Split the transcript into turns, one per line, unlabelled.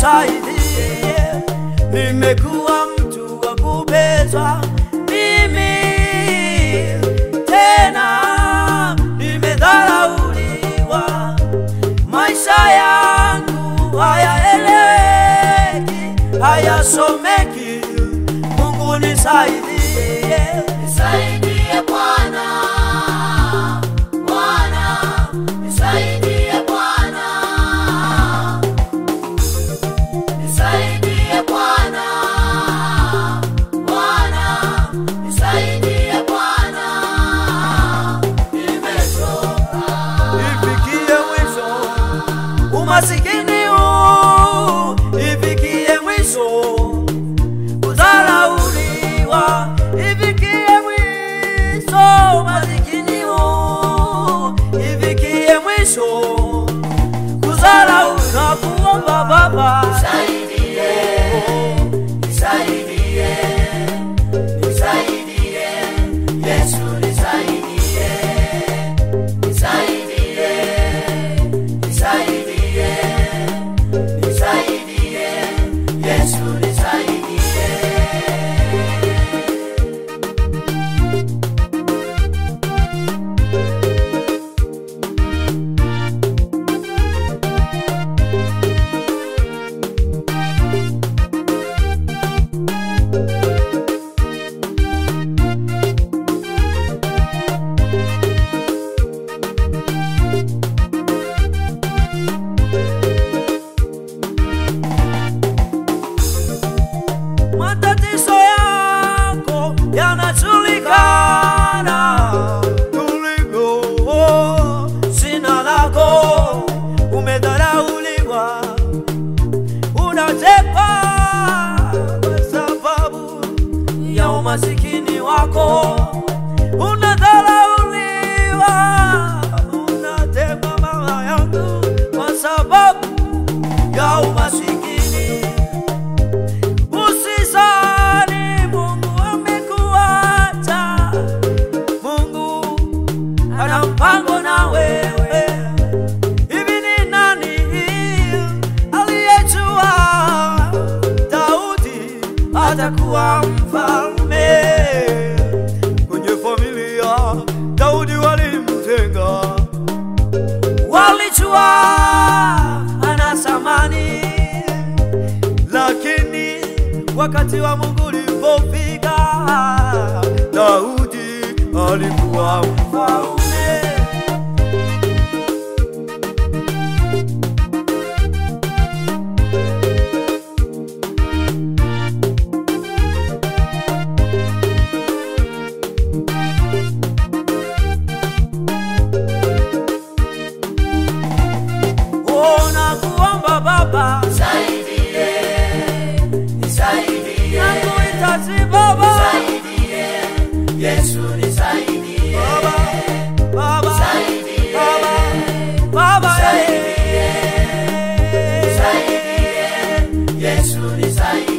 nisaidie, nimekuwa mtu wa kubezwa mimi, tena nimedharauliwa, maisha yangu hayaeleweki, hayasomeki. Mungu nisaidie,
nisaidie Bwana, Bwana, nisaidie Bwana, nisaidie Bwana, Bwana, nisaidie Bwana, nimechoka.
Ifikie mwisho umasikini huu, ifikie mwisho kudharauliwa, ifikie mwisho umasikini huu, ifikie mwisho kudharauliwa. Kuomba Baba
Nisaidie, nisaidie, nisaidie, Yesu nisaidie, nisaidie, nisaidie, nisaidie, Yesu nisaidie.
matatizo yako yanajulikana kuliko jina lako. Umedharauliwa, unatekwa kwa sababu ya umasikini wako. Unadharauliwa, unatekwa mama yangu kwa sababu ya umasikini. Usizani Mungu amekuacha, Mungu ana mpango na wewe. Hivi ni nani aliyejua Daudi atakuwa mfalme? Kwenye familia Daudi walimtenga, walijua ana thamani, lakini wakati wa Mungu ulipofika, Daudi alikuwa mfalme. Ona kuomba Baba,
Nisaidie, nisaidie,
nakuhitaji Baba,
nisaidie, Yesu nisaidie,
Baba, Baba,
nisaidie,
Baba, Baba,
nisaidie, nisaidie, Yesu nisaidie.